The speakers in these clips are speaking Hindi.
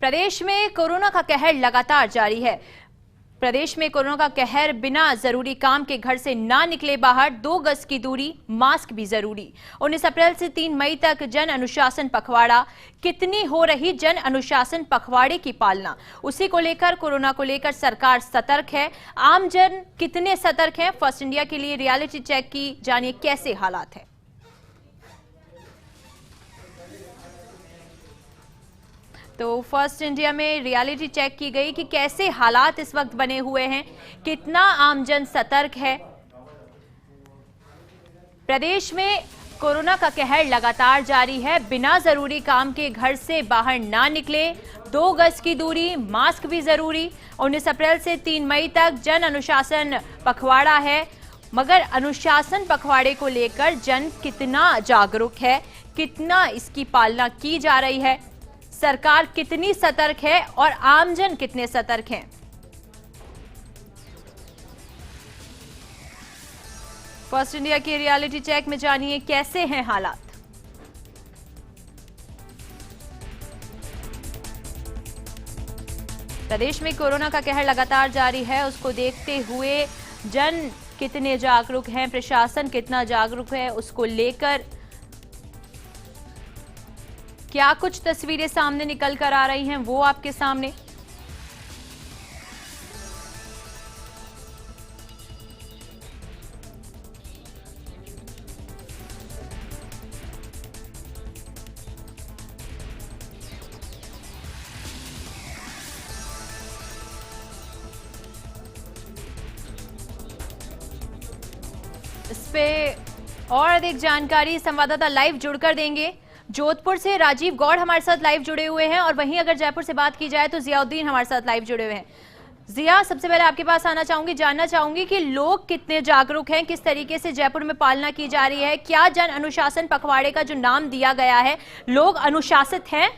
प्रदेश में कोरोना का कहर लगातार जारी है। प्रदेश में कोरोना का कहर, बिना जरूरी काम के घर से ना निकले बाहर, 2 गज की दूरी, मास्क भी जरूरी। 19 अप्रैल से 3 मई तक जन अनुशासन पखवाड़ा। कितनी हो रही जन अनुशासन पखवाड़े की पालना, उसी को लेकर, कोरोना को लेकर सरकार सतर्क है। आम जन कितने सतर्क हैं? फर्स्ट इंडिया के लिए रियलिटी चेक की, जानिए कैसे हालात है। तो फर्स्ट इंडिया में रियलिटी चेक की गई कि कैसे हालात इस वक्त बने हुए हैं, कितना आमजन सतर्क है। प्रदेश में कोरोना का कहर लगातार जारी है। बिना जरूरी काम के घर से बाहर ना निकले, 2 गज की दूरी, मास्क भी जरूरी। 19 अप्रैल से 3 मई तक जन अनुशासन पखवाड़ा है। मगर अनुशासन पखवाड़े को लेकर जन कितना जागरूक है, कितना इसकी पालना की जा रही है, सरकार कितनी सतर्क है और आमजन कितने सतर्क हैं? फर्स्ट इंडिया के रियलिटी चेक में जानिए कैसे हैं हालात। प्रदेश में कोरोना का कहर लगातार जारी है, उसको देखते हुए जन कितने जागरूक हैं, प्रशासन कितना जागरूक है, उसको लेकर क्या कुछ तस्वीरें सामने निकल कर आ रही हैं वो आपके सामने। इस पे और अधिक जानकारी संवाददाता लाइव जुड़कर देंगे। जोधपुर से राजीव गौड़ हमारे साथ लाइव जुड़े हुए हैं और वहीं अगर जयपुर से बात की जाए तो जियाउद्दीन हमारे साथ लाइव जुड़े हुए हैं। जिया, सबसे पहले आपके पास आना चाहूंगी, जानना चाहूंगी कि लोग कितने जागरूक हैं, किस तरीके से जयपुर में पालना की जा रही है। क्या जन अनुशासन पखवाड़े का जो नाम दिया गया है, लोग अनुशासित हैं?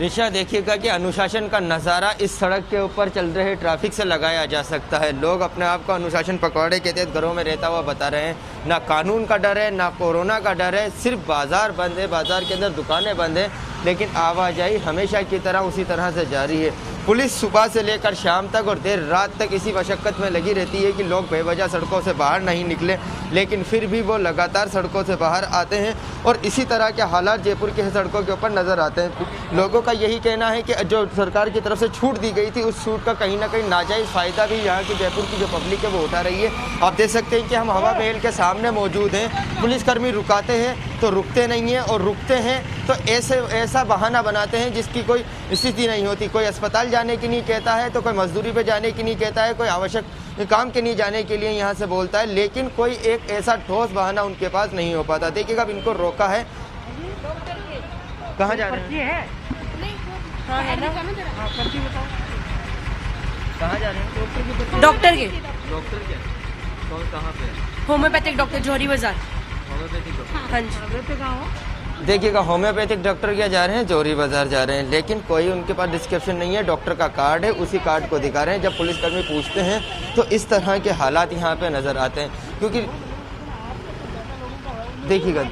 ऋषा, देखिएगा कि अनुशासन का नज़ारा इस सड़क के ऊपर चल रहे ट्रैफिक से लगाया जा सकता है। लोग अपने आप को अनुशासन पखवाड़े के तहत घरों में रहता हुआ बता रहे हैं। ना कानून का डर है, ना कोरोना का डर है, सिर्फ बाजार बंद है, बाजार के अंदर दुकानें बंद हैं, लेकिन आवाजाही हमेशा की तरह उसी तरह से जारी है। पुलिस सुबह से लेकर शाम तक और देर रात तक इसी मशक्क़त में लगी रहती है कि लोग बेवजह सड़कों से बाहर नहीं निकले, लेकिन फिर भी वो लगातार सड़कों से बाहर आते हैं और इसी तरह के हालात जयपुर की सड़कों के ऊपर नज़र आते हैं। लोगों का यही कहना है कि जो सरकार की तरफ से छूट दी गई थी, उस छूट का कहीं ना कहीं नाजायज़ फ़ायदा भी यहाँ की जयपुर की जो पब्लिक है वो उठा रही है। आप देख सकते हैं कि हम हवा महल के सामने मौजूद हैं। पुलिसकर्मी रुकाते हैं तो रुकते नहीं हैं, और रुकते हैं तो ऐसा बहाना बनाते हैं जिसकी कोई स्थिति नहीं होती। कोई अस्पताल जाने की नहीं कहता है, तो कोई मजदूरी पे जाने की नहीं कहता है, कोई आवश्यक काम के नहीं जाने के लिए यहाँ से बोलता है, लेकिन कोई एक ऐसा ठोस बहाना उनके पास नहीं हो पाता। देखिएगा, अब इनको रोका है। कहाँ जा रहे हैं? हाँ है ना, कहाँ जा रहे हैं? डॉक्टर के कौन, कहाँ पे? होम्योपैथिक डॉक्टर, जौहरी बाजार। Homeopathic doctor? हाँ जी। देखिएगा, होम्योपैथिक डॉक्टर क्या जा रहे हैं, जौहरी बाजार जा रहे हैं, लेकिन कोई उनके पास डिस्क्रिप्शन नहीं है। डॉक्टर का कार्ड है, उसी कार्ड को दिखा रहे हैं। जब पुलिसकर्मी पूछते हैं तो इस तरह के हालात यहाँ पे नज़र आते हैं। क्योंकि देखिएगा,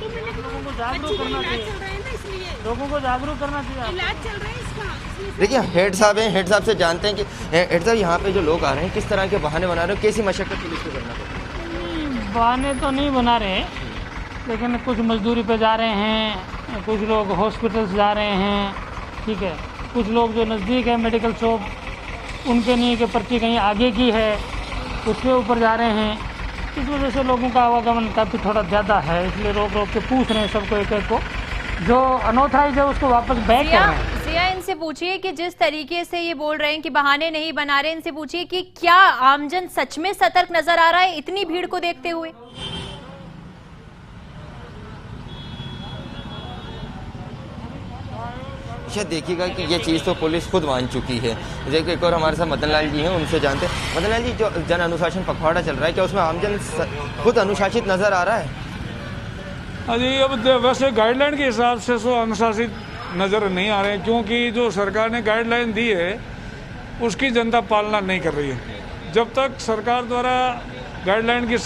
लोगों को जागरूक करना चाहिए, इलाज चल रहा है इसका। देखिए हेड साहब हैं, हेड साहब से जानते हैं कि हेड साहब यहाँ पे जो लोग आ रहे हैं किस तरह के बहाने बना रहे हो, कैसी मशक्कत पुलिस को करना पड़ता है? बहाने तो नहीं बना रहे, लेकिन कुछ मजदूरी पे जा रहे हैं, कुछ लोग हॉस्पिटल्स जा रहे हैं, ठीक है। कुछ लोग जो नज़दीक है मेडिकल शॉप, उनके नहीं कि पर्ची कहीं आगे की है, उसके ऊपर जा रहे हैं। इस वजह से लोगों का आवागमन काफ़ी थोड़ा ज़्यादा है, इसलिए रोक रोक के पूछ रहे हैं सबको, एक एक को। जो अनऑथराइज है उसको वापस बैक कर रहे हैं। जिया, इनसे पूछिए कि जिस तरीके से ये बोल रहे हैं कि बहाने नहीं बना रहे, इनसे पूछिए कि क्या आमजन सच में सतर्क नजर आ रहा है इतनी भीड़ को देखते हुए? देखिएगा कि ये चीज़ तो पुलिस खुद मान चुकी है। देखिए, एक और हमारे साथ मदन लाल जी हैं, उनसे जानते हैं। मदन लाल जी, जो जन अनुशासन पखवाड़ा चल रहा है, क्या उसमें आमजन खुद अनुशासित नज़र आ रहा है? अजी, अब वैसे गाइडलाइन के हिसाब से तो अनुशासित नज़र नहीं आ रहे हैं, क्योंकि जो सरकार ने गाइडलाइन दी है उसकी जनता पालना नहीं कर रही है। जब तक सरकार द्वारा गाइडलाइन की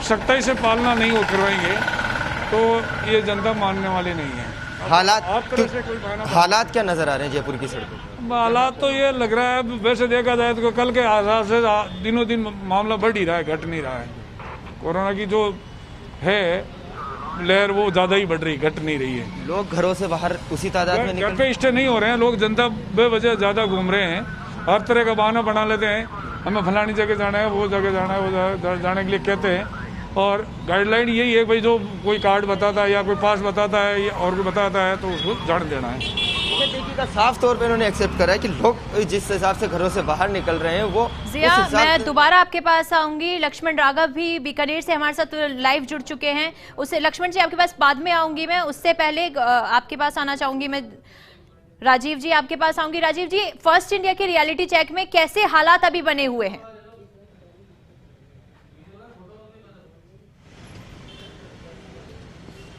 सख्ताई से पालना नहीं वो करवाएंगे तो ये जनता मानने वाली नहीं है। हालात से कोई बहाना हालात क्या नजर आ रहे हैं जयपुर की सड़कों पर? हालात तो ये लग रहा है, वैसे देखा जाए तो कल के आधार से दिनों दिन मामला बढ़ ही रहा है, घट नहीं रहा है। कोरोना की जो है लहर वो ज़्यादा ही बढ़ रही, घट नहीं रही है। लोग घरों से बाहर उसी तादाद में घर निकल पे स्टे नहीं हो रहे हैं लोग, जनता बेवजह ज़्यादा घूम रहे हैं, हर तरह का बहाना बना लेते हैं। हमें फलानी जगह जाना है, वो जगह जाना है, वो जाने के लिए कहते हैं। और गाइडलाइन यही है भाई, जो कोई कार्ड बताता है या कोई पास बताता है या और कोई बताता है तो उसको जान देना है। देखिएगा साफ तौर पे उन्होंने एक्सेप्ट करा है कि लोग जिस हिसाब से घरों से बाहर निकल रहे हैं वो जिया, उस हिसाब मैं से- दोबारा आपके पास आऊंगी। लक्ष्मण राघव भी बीकानेर से हमारे साथ लाइव जुड़ चुके हैं। उससे लक्ष्मण जी आपके पास बाद में आऊंगी मैं, उससे पहले आपके पास आना चाहूंगी मैं। राजीव जी आपके पास आऊंगी। राजीव जी, फर्स्ट इंडिया के रियलिटी चेक में कैसे हालात अभी बने हुए हैं?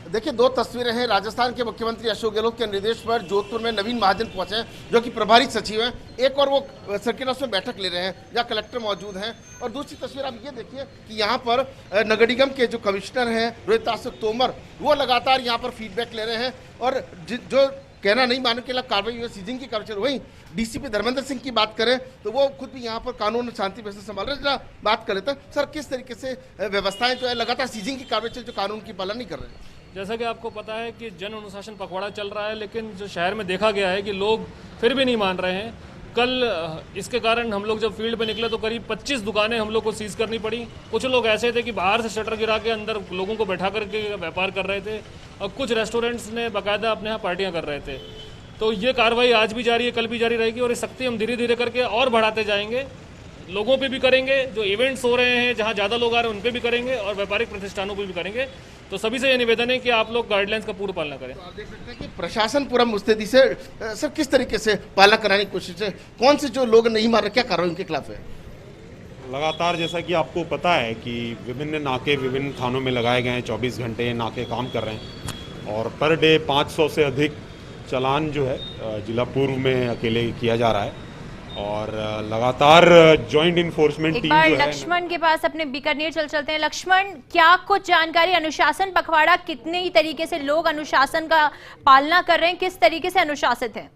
देखिए, दो तस्वीरें हैं। राजस्थान के मुख्यमंत्री अशोक गहलोत के निर्देश पर जोधपुर में नवीन महाजन पहुंचे हैं, जो कि प्रभारी सचिव हैं। एक और वो सर्किट हाउस में बैठक ले रहे हैं जहाँ कलेक्टर मौजूद हैं। और दूसरी तस्वीर आप ये देखिए कि यहाँ पर नगर निगम के जो कमिश्नर हैं रोहित तोमर, वो लगातार यहाँ पर फीडबैक ले रहे हैं। और जो कहना नहीं मानने के खिलाफ कार्रवाई हुई, सीजिंग की कार्रवाई। वहीं डीसीपी धर्मेंद्र सिंह की बात करें तो वो खुद भी यहाँ पर कानून और शांति व्यवस्था संभाल रहे हैं। बात कर लेते हैं सर, किस तरीके से व्यवस्थाएं जो है लगातार सीजिंग की कार्रवाई चल, जो कानून की पालन नहीं कर रहे हैं? जैसा कि आपको पता है कि जन अनुशासन पखवाड़ा चल रहा है, लेकिन जो शहर में देखा गया है कि लोग फिर भी नहीं मान रहे हैं। कल इसके कारण हम लोग जब फील्ड पे निकले तो करीब 25 दुकानें हम लोग को सीज करनी पड़ी। कुछ लोग ऐसे थे कि बाहर से शटर गिरा के अंदर लोगों को बैठा करके व्यापार कर रहे थे, और कुछ रेस्टोरेंट्स ने बाकायदा अपने यहाँ पार्टियाँ कर रहे थे। तो ये कार्रवाई आज भी जारी है, कल भी जारी रहेगी, और ये सख्ती हम धीरे धीरे करके और बढ़ाते जाएंगे। लोगों पे भी करेंगे, जो इवेंट्स हो रहे हैं जहाँ ज़्यादा लोग आ रहे हैं उन पे भी करेंगे, और व्यापारिक प्रतिष्ठानों पे भी करेंगे। तो सभी से ये निवेदन है कि आप लोग गाइडलाइंस का पूर्ण पालना करें। तो आप देख सकते हैं कि प्रशासन पूरा मुस्तैदी से सर किस तरीके से पालना कराने की कोशिश है। कौन से जो लोग नहीं मार रहे, क्या कार्रवाई उनके खिलाफ है? लगातार जैसा कि आपको पता है कि विभिन्न नाके विभिन्न थानों में लगाए गए हैं, 24 घंटे नाके काम कर रहे हैं, और पर डे 500 से अधिक चालान जो है जिला पूर्व में अकेले किया जा रहा है। और लगातार जॉइंट इन्फोर्समेंट एक टीम बार जो है लक्ष्मण के पास अपने बीकानेर चलते हैं। लक्ष्मण, क्या कुछ जानकारी, अनुशासन पखवाड़ा कितने ही तरीके से लोग अनुशासन का पालना कर रहे हैं, किस तरीके से अनुशासित हैं?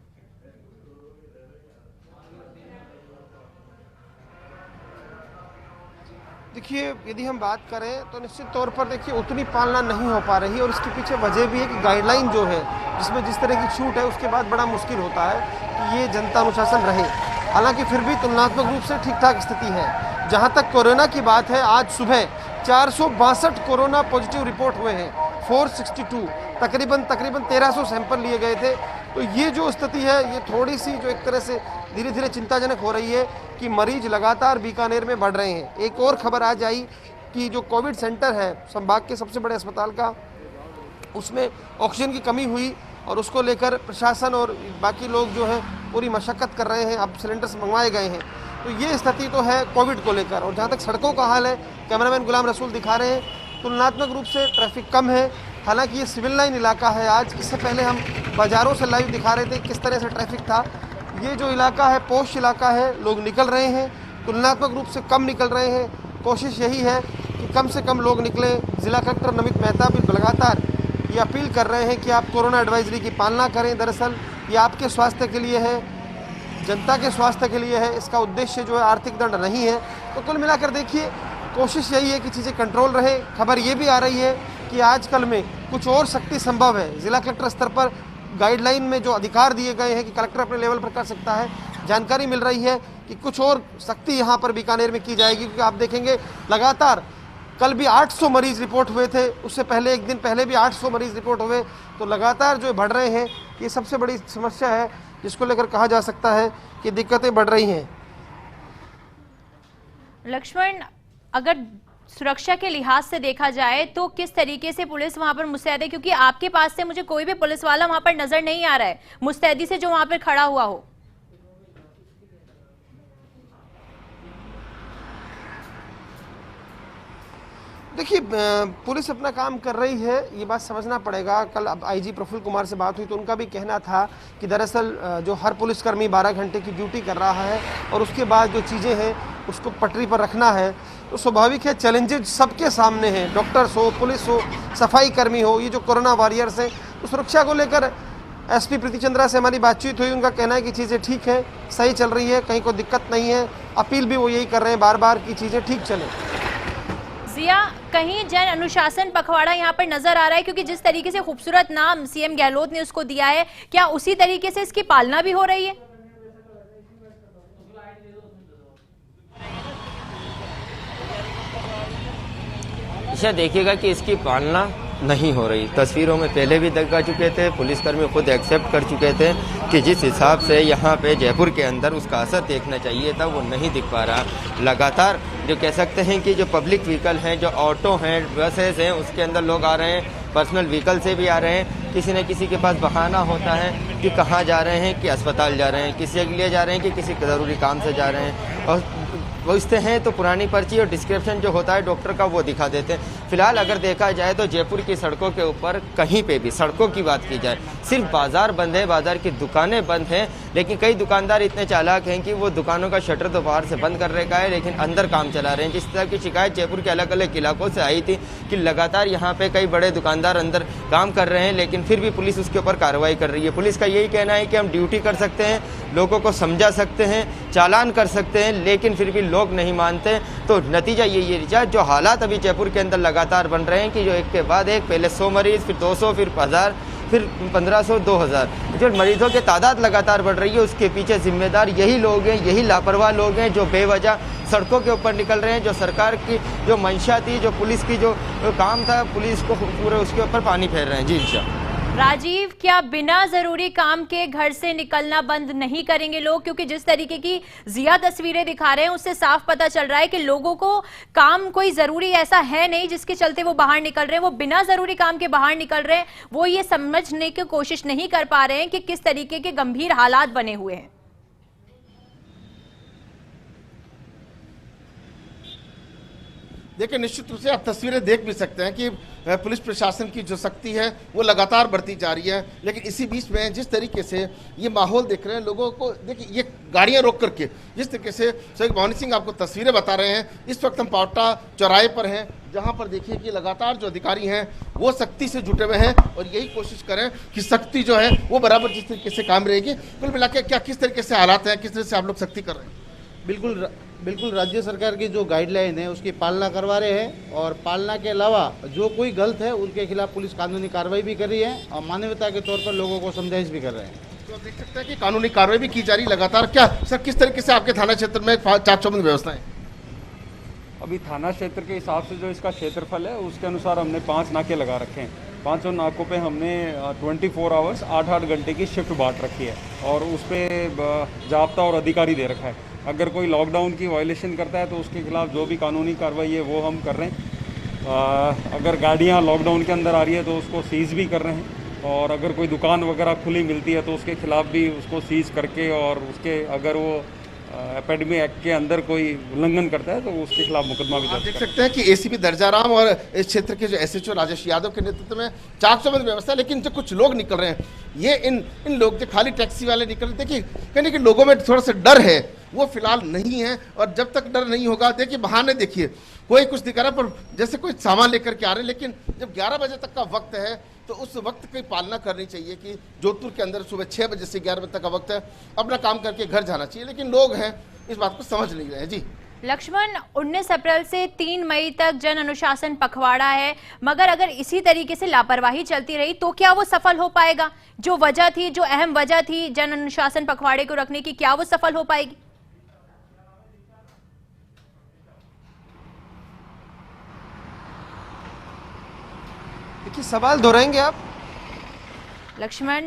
देखिए, यदि हम बात करें तो निश्चित तौर पर देखिए उतनी पालना नहीं हो पा रही, और इसके पीछे वजह भी है कि गाइडलाइन जो है जिसमें जिस तरह की छूट है उसके बाद बड़ा मुश्किल होता है कि ये जनता अनुशासन रहे। हालांकि फिर भी तुलनात्मक रूप से ठीक ठाक स्थिति है। जहां तक कोरोना की बात है, आज सुबह 462 कोरोना पॉजिटिव रिपोर्ट हुए हैं, 462, तकरीबन 1300 सैंपल लिए गए थे। तो ये जो स्थिति है ये थोड़ी सी जो एक तरह से धीरे धीरे चिंताजनक हो रही है कि मरीज लगातार बीकानेर में बढ़ रहे हैं। एक और खबर आज आई कि जो कोविड सेंटर है संभाग के सबसे बड़े अस्पताल का, उसमें ऑक्सीजन की कमी हुई, और उसको लेकर प्रशासन और बाकी लोग जो हैं पूरी मशक्कत कर रहे हैं। अब सिलेंडर्स मंगवाए गए हैं। तो ये स्थिति तो है कोविड को लेकर। और जहाँ तक सड़कों का हाल है, कैमरामैन गुलाम रसूल दिखा रहे हैं, तुलनात्मक रूप से ट्रैफिक कम है। हालांकि ये सिविल लाइन इलाका है। आज इससे पहले हम बाज़ारों से लाइव दिखा रहे थे किस तरह से ट्रैफिक था। ये जो इलाका है पोस्ट इलाका है, लोग निकल रहे हैं, तुलनात्मक रूप से कम निकल रहे हैं। कोशिश यही है कि कम से कम लोग निकलें। जिला कलेक्टर नमित मेहता भी लगातार ये अपील कर रहे हैं कि आप कोरोना एडवाइजरी की पालना करें। दरअसल ये आपके स्वास्थ्य के लिए है, जनता के स्वास्थ्य के लिए है। इसका उद्देश्य जो है आर्थिक दंड नहीं है। तो कुल मिलाकर देखिए कोशिश यही है कि चीज़ें कंट्रोल रहे। खबर ये भी आ रही है कि आजकल में कुछ और सख्ती संभव है। जिला कलेक्टर स्तर पर गाइडलाइन में जो अधिकार दिए गए हैं कि कलेक्टर अपने लेवल पर कर सकता है, जानकारी मिल रही है कि कुछ और सख्ती यहाँ पर बीकानेर में की जाएगी। क्योंकि आप देखेंगे लगातार कल भी 800 मरीज रिपोर्ट हुए थे, उससे पहले एक दिन पहले भी 800 मरीज रिपोर्ट हुए। तो लगातार जो बढ़ रहे हैं, ये सबसे बड़ी समस्या है जिसको लेकर कहा जा सकता है कि दिक्कतें बढ़ रही हैं। लक्ष्मण, अगर सुरक्षा के लिहाज से देखा जाए तो किस तरीके से पुलिस वहां पर मुस्तैद है? क्योंकि आपके पास से मुझे कोई भी पुलिस वाला वहां पर नजर नहीं आ रहा है मुस्तैदी से जो वहां पर खड़ा हुआ हो। देखिए, पुलिस अपना काम कर रही है, ये बात समझना पड़ेगा। कल अब आईजी प्रफुल्ल कुमार से बात हुई तो उनका भी कहना था कि दरअसल जो हर पुलिसकर्मी 12 घंटे की ड्यूटी कर रहा है, और उसके बाद जो चीज़ें हैं उसको पटरी पर रखना है, तो स्वाभाविक है चैलेंजेस सबके सामने हैं, डॉक्टर्स हो, पुलिस हो, सफाई कर्मी हो, ये जो कोरोना वॉरियर्स हैं। तो सुरक्षा को लेकर एसपी प्रीति चंद्रा से हमारी बातचीत हुई, उनका कहना है कि चीज़ें ठीक है, सही चल रही है, कहीं कोई दिक्कत नहीं है। अपील भी वो यही कर रहे हैं बार बार कि चीज़ें ठीक चलें। जिया, कहीं जन अनुशासन पखवाड़ा यहाँ पर नजर आ रहा है, क्योंकि जिस तरीके से खूबसूरत नाम सीएम गहलोत ने उसको दिया है, क्या उसी तरीके से इसकी पालना भी हो रही है? अच्छा, देखिएगा कि इसकी पालना नहीं हो रही। तस्वीरों में पहले भी दिखा चुके थे, पुलिसकर्मी खुद एक्सेप्ट कर चुके थे कि जिस हिसाब से यहाँ पे जयपुर के अंदर उसका असर देखना चाहिए था वो नहीं दिख पा रहा। लगातार जो कह सकते हैं कि जो पब्लिक व्हीकल हैं, जो ऑटो हैं, बसेस हैं, उसके अंदर लोग आ रहे हैं, पर्सनल व्हीकल से भी आ रहे हैं। किसी न किसी के पास बहाना होता है कि कहाँ जा रहे हैं, कि अस्पताल जा रहे हैं, किसी के लिए जा रहे हैं, कि किसी ज़रूरी काम से जा रहे हैं। और पूछते हैं तो पुरानी पर्ची और डिस्क्रिप्शन जो होता है डॉक्टर का वो दिखा देते हैं। फिलहाल अगर देखा जाए तो जयपुर की सड़कों के ऊपर कहीं पे भी, सड़कों की बात की जाए, सिर्फ बाजार बंद है, बाजार की दुकानें बंद हैं। लेकिन कई दुकानदार इतने चालाक हैं कि वो दुकानों का शटर तो बाहर से बंद कर रखा है, लेकिन अंदर काम चला रहे हैं। जिस तरह की शिकायत जयपुर के अलग अलग इलाकों से आई थी कि लगातार यहाँ पे कई बड़े दुकानदार अंदर काम कर रहे हैं, लेकिन फिर भी पुलिस उसके ऊपर कार्रवाई कर रही है। पुलिस का यही कहना है कि हम ड्यूटी कर सकते हैं, लोगों को समझा सकते हैं, चालान कर सकते हैं, लेकिन फिर भी लोग नहीं मानते। तो नतीजा यही है, जो हालात अभी जयपुर के अंदर लगातार बन रहे हैं कि जो एक के बाद एक, पहले 100 मरीज, फिर 200, फिर 1000, फिर 1500, 2000, जो मरीजों की तादाद लगातार बढ़ रही है, उसके पीछे जिम्मेदार यही लोग हैं, यही लापरवाह लोग हैं जो बेवजह सड़कों के ऊपर निकल रहे हैं। जो सरकार की जो मंशा थी, जो पुलिस की जो काम था, पुलिस को पूरे उसके ऊपर पानी फेर रहे हैं। जी इंशाअल्लाह। राजीव, क्या बिना जरूरी काम के घर से निकलना बंद नहीं करेंगे लोग? क्योंकि जिस तरीके की जिया तस्वीरें दिखा रहे हैं उससे साफ पता चल रहा है कि लोगों को काम कोई जरूरी ऐसा है नहीं जिसके चलते वो बाहर निकल रहे हैं। वो बिना जरूरी काम के बाहर निकल रहे हैं, वो ये समझने की कोशिश नहीं कर पा रहे हैं कि किस तरीके के गंभीर हालात बने हुए हैं। देखिए, निश्चित रूप से आप तस्वीरें देख भी सकते हैं कि पुलिस प्रशासन की जो सख्ती है वो लगातार बढ़ती जा रही है। लेकिन इसी बीच में जिस तरीके से ये माहौल देख रहे हैं लोगों को, देखिए ये गाड़ियां रोक करके जिस तरीके से सहयोग भवानी सिंह आपको तस्वीरें बता रहे हैं। इस वक्त हम पावटा चौराहे पर हैं, जहां पर देखिए कि लगातार जो अधिकारी हैं वो सख्ती से जुटे हुए हैं और यही कोशिश करें कि सख्ती जो है वो बराबर जिस तरीके से काम रहेगी। कुल मिला के क्या किस तरीके से हालात हैं, किस तरह से आप लोग सख्ती कर रहे हैं? बिल्कुल राज्य सरकार की जो गाइडलाइन है उसकी पालना करवा रहे हैं, और पालना के अलावा जो कोई गलत है उनके खिलाफ पुलिस कानूनी कार्रवाई भी कर रही है और मानवता के तौर पर लोगों को समझाइश भी कर रहे हैं। तो आप देख सकते हैं कि कानूनी कार्रवाई भी की जा रही लगातार। क्या सर, किस तरीके से आपके थाना क्षेत्र में चाक चौबंद व्यवस्था है? अभी थाना क्षेत्र के हिसाब से जो इसका क्षेत्रफल है उसके अनुसार हमने 5 नाके लगा रखे हैं। 5 नाकों पे हमने 24 आवर्स 8-8 घंटे की शिफ्ट बांट रखी है और उस पर जाब्ता और अधिकारी दे रखा है। अगर कोई लॉकडाउन की वायलेशन करता है तो उसके खिलाफ जो भी कानूनी कार्रवाई है वो हम कर रहे हैं। अगर गाड़ियाँ लॉकडाउन के अंदर आ रही है तो उसको सीज़ भी कर रहे हैं, और अगर कोई दुकान वगैरह खुली मिलती है तो उसके खिलाफ भी उसको सीज़ करके, और उसके अगर वो एपेडमी एक्ट के अंदर कोई उल्लंघन करता है तो उसके खिलाफ मुकदमा भी आप देख सकते हैं कि एसीपी दर्जाराम और इस क्षेत्र के जो एसएचओ राजेश यादव के नेतृत्व में चाक चौबंद व्यवस्था। लेकिन जो कुछ लोग निकल रहे हैं, ये इन लोग जो खाली टैक्सी वाले निकल रहे, देखिए कहने कि लोगों में थोड़ा सा डर है, वो फिलहाल नहीं है। और जब तक डर नहीं होगा, देखिए बहाने देखिए, कोई कुछ दिखा रहा है पर जैसे कोई सामान लेकर के आ रहे हैं। लेकिन जब 11 बजे तक का वक्त है तो उस वक्त की पालना करनी चाहिए कि जोधपुर के अंदर सुबह 6 बजे से 11 बजे तक का वक्त है, अपना काम करके घर जाना चाहिए। लेकिन लोग हैं इस बात को समझ नहीं रहे हैं। जी लक्ष्मण, 19 अप्रैल से 3 मई तक जन अनुशासन पखवाड़ा है, मगर अगर इसी तरीके से लापरवाही चलती रही तो क्या वो सफल हो पाएगा? जो वजह थी, जो अहम वजह थी जन अनुशासन पखवाड़े को रखने की, क्या वो सफल हो पाएगी? देखिए, सवाल दोहराएंगे आप? लक्ष्मण,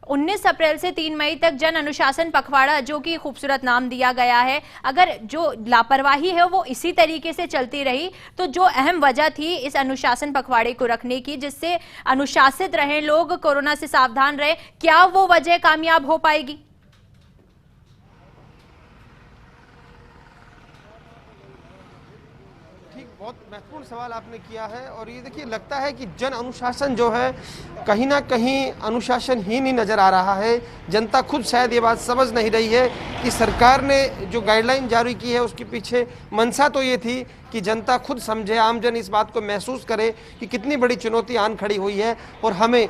19 अप्रैल से 3 मई तक जन अनुशासन पखवाड़ा, जो कि खूबसूरत नाम दिया गया है, अगर जो लापरवाही है वो इसी तरीके से चलती रही तो जो अहम वजह थी इस अनुशासन पखवाड़े को रखने की, जिससे अनुशासित रहे लोग, कोरोना से सावधान रहे, क्या वो वजह कामयाब हो पाएगी? बहुत महत्वपूर्ण सवाल आपने किया है और ये देखिए लगता है कि जन अनुशासन जो है कहीं ना कहीं अनुशासनहीन ही नज़र आ रहा है। जनता खुद शायद ये बात समझ नहीं रही है कि सरकार ने जो गाइडलाइन जारी की है उसके पीछे मंशा तो ये थी कि जनता खुद समझे, आमजन इस बात को महसूस करे कि कितनी बड़ी चुनौती आन खड़ी हुई है और हमें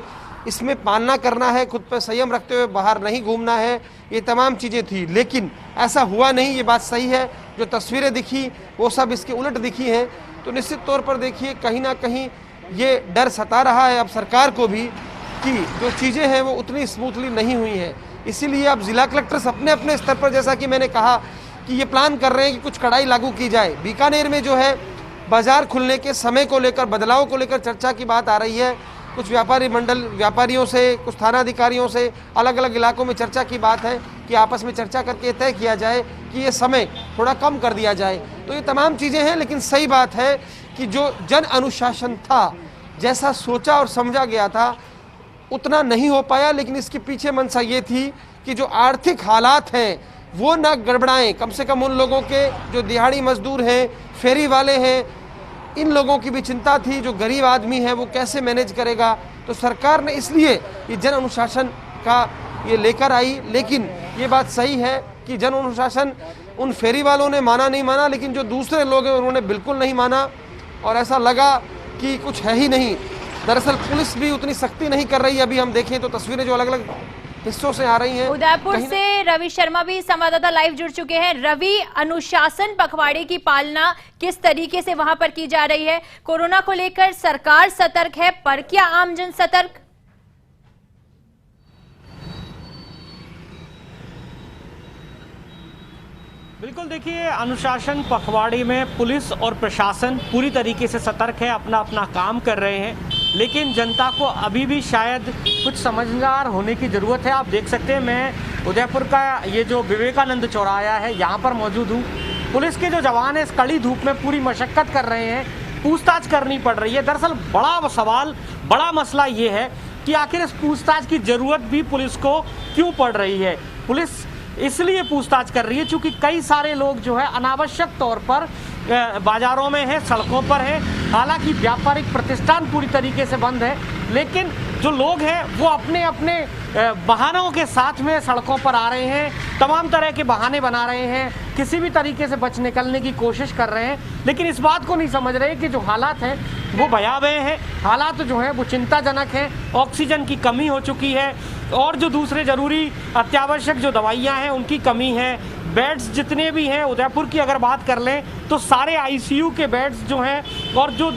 इसमें पालना करना है, खुद पर संयम रखते हुए बाहर नहीं घूमना है, ये तमाम चीज़ें थी। लेकिन ऐसा हुआ नहीं, ये बात सही है। जो तस्वीरें दिखी वो सब इसके उलट दिखी हैं। तो निश्चित तौर पर देखिए कहीं ना कहीं ये डर सता रहा है अब सरकार को भी कि जो चीज़ें हैं वो उतनी स्मूथली नहीं हुई हैं। इसीलिए अब ज़िला कलेक्टर्स अपने अपने स्तर पर, जैसा कि मैंने कहा, कि ये प्लान कर रहे हैं कि कुछ कड़ाई लागू की जाए। बीकानेर में जो है बाज़ार खुलने के समय को लेकर, बदलाव को लेकर चर्चा की बात आ रही है। कुछ व्यापारी मंडल व्यापारियों से, कुछ थानाधिकारियों से अलग अलग इलाकों में चर्चा की बात है कि आपस में चर्चा करके तय किया जाए कि ये समय थोड़ा कम कर दिया जाए। तो ये तमाम चीज़ें हैं, लेकिन सही बात है कि जो जन अनुशासन था, जैसा सोचा और समझा गया था उतना नहीं हो पाया। लेकिन इसके पीछे मंशा ये थी कि जो आर्थिक हालात हैं वो ना गड़बड़ाएं। कम से कम उन लोगों के जो दिहाड़ी मजदूर हैं, फेरी वाले हैं, इन लोगों की भी चिंता थी। जो गरीब आदमी है वो कैसे मैनेज करेगा। तो सरकार ने इसलिए ये जन अनुशासन का ये लेकर आई। लेकिन ये बात सही है कि जन अनुशासन उन फेरी वालों ने माना नहीं माना, लेकिन जो दूसरे लोग हैं उन्होंने बिल्कुल नहीं माना और ऐसा लगा कि कुछ है ही नहीं। दरअसल पुलिस भी उतनी सख्ती नहीं कर रही। अभी हम देखें तो तस्वीरें जो अलग अलग हिस्सों से आ रही हैं। उदयपुर से रवि शर्मा भी संवाददाता लाइव जुड़ चुके हैं। रवि, अनुशासन पखवाड़े की पालना किस तरीके से वहां पर की जा रही है? कोरोना को लेकर सरकार सतर्क है, पर क्या आमजन सतर्क? बिल्कुल, देखिए, अनुशासन पखवाड़े में पुलिस और प्रशासन पूरी तरीके से सतर्क है, अपना अपना काम कर रहे हैं। लेकिन जनता को अभी भी शायद कुछ समझदार होने की ज़रूरत है। आप देख सकते हैं, मैं उदयपुर का ये जो विवेकानंद चौराहा है यहाँ पर मौजूद हूँ। पुलिस के जो जवान हैं इस कड़ी धूप में पूरी मशक्क़त कर रहे हैं, पूछताछ करनी पड़ रही है। दरअसल बड़ा सवाल, बड़ा मसला ये है कि आखिर इस पूछताछ की ज़रूरत भी पुलिस को क्यों पड़ रही है। पुलिस इसलिए पूछताछ कर रही है क्योंकि कई सारे लोग जो है अनावश्यक तौर पर बाजारों में हैं, सड़कों पर हैं। हालांकि व्यापारिक प्रतिष्ठान पूरी तरीके से बंद है, लेकिन जो लोग हैं वो अपने अपने बहानों के साथ में सड़कों पर आ रहे हैं, तमाम तरह के बहाने बना रहे हैं, किसी भी तरीके से बच निकलने की कोशिश कर रहे हैं। लेकिन इस बात को नहीं समझ रहे कि जो हालात हैं वो भयावह हैं, हालात जो हैं वो चिंताजनक हैं। ऑक्सीजन की कमी हो चुकी है और जो दूसरे ज़रूरी अत्यावश्यक जो दवाइयाँ हैं उनकी कमी है। बेड्स जितने भी हैं, उदयपुर की अगर बात कर लें तो सारे आईसीयू के बेड्स जो हैं और जो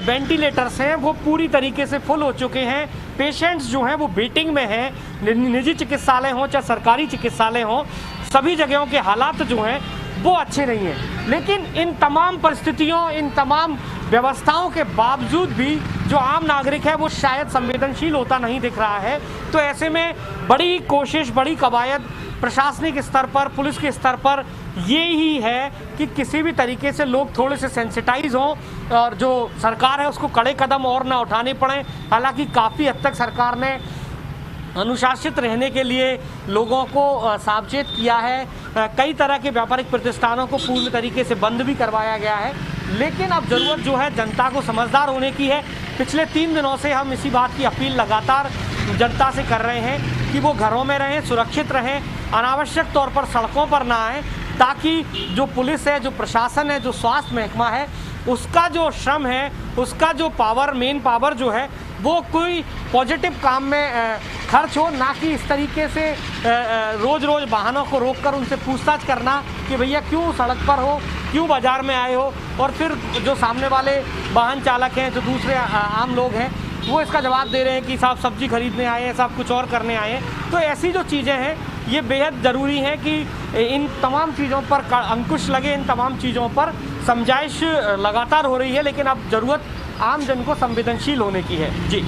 वेंटिलेटर्स हैं वो पूरी तरीके से फुल हो चुके हैं। पेशेंट्स जो हैं वो वेटिंग में हैं। निजी चिकित्सालय हों चाहे सरकारी चिकित्सालय हों, सभी जगहों के हालात जो हैं वो अच्छे नहीं हैं। लेकिन इन तमाम परिस्थितियों, इन तमाम व्यवस्थाओं के बावजूद भी जो आम नागरिक है वो शायद संवेदनशील होता नहीं दिख रहा है। तो ऐसे में बड़ी कोशिश, बड़ी कवायद प्रशासनिक स्तर पर, पुलिस के स्तर पर ये ही है कि किसी भी तरीके से लोग थोड़े से सेंसिटाइज हों और जो सरकार है उसको कड़े कदम और ना उठाने पड़ें। हालांकि काफ़ी हद तक सरकार ने अनुशासित रहने के लिए लोगों को सावचेत किया है। कई तरह के व्यापारिक प्रतिष्ठानों को पूर्ण तरीके से बंद भी करवाया गया है। लेकिन अब ज़रूरत जो है जनता को समझदार होने की है। पिछले 3 दिनों से हम इसी बात की अपील लगातार जनता से कर रहे हैं कि वो घरों में रहें, सुरक्षित रहें, अनावश्यक तौर पर सड़कों पर ना आएँ, ताकि जो पुलिस है, जो प्रशासन है, जो स्वास्थ्य महकमा है, उसका जो श्रम है, उसका जो पावर, मेन पावर जो है वो कोई पॉजिटिव काम में खर्च हो, ना कि इस तरीके से रोज़ रोज़ वाहनों को रोककर उनसे पूछताछ करना कि भैया क्यों सड़क पर हो, क्यों बाज़ार में आए हो, और फिर जो सामने वाले वाहन चालक हैं, जो दूसरे आम लोग हैं, वो इसका जवाब दे रहे हैं कि साहब सब्जी खरीदने आए हैं, साहब कुछ और करने आए हैं। तो ऐसी जो चीज़ें हैं ये बेहद ज़रूरी है कि इन तमाम चीज़ों पर अंकुश लगे, इन तमाम चीज़ों पर समझाइश लगातार हो रही है। लेकिन अब ज़रूरत आम जन को संवेदनशील होने की है। जी,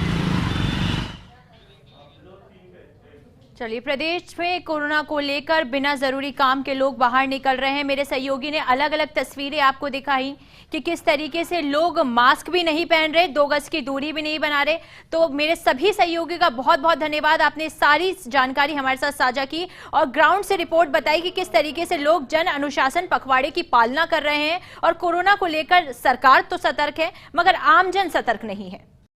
चलिए, प्रदेश में कोरोना को लेकर बिना जरूरी काम के लोग बाहर निकल रहे हैं। मेरे सहयोगी ने अलग अलग तस्वीरें आपको दिखाई कि किस तरीके से लोग मास्क भी नहीं पहन रहे, 2 गज की दूरी भी नहीं बना रहे। तो मेरे सभी सहयोगी का बहुत बहुत धन्यवाद, आपने सारी जानकारी हमारे साथ साझा की और ग्राउंड से रिपोर्ट बताई कि किस तरीके से लोग जन अनुशासन पखवाड़े की पालना कर रहे हैं। और कोरोना को लेकर सरकार तो सतर्क है, मगर आमजन सतर्क नहीं है।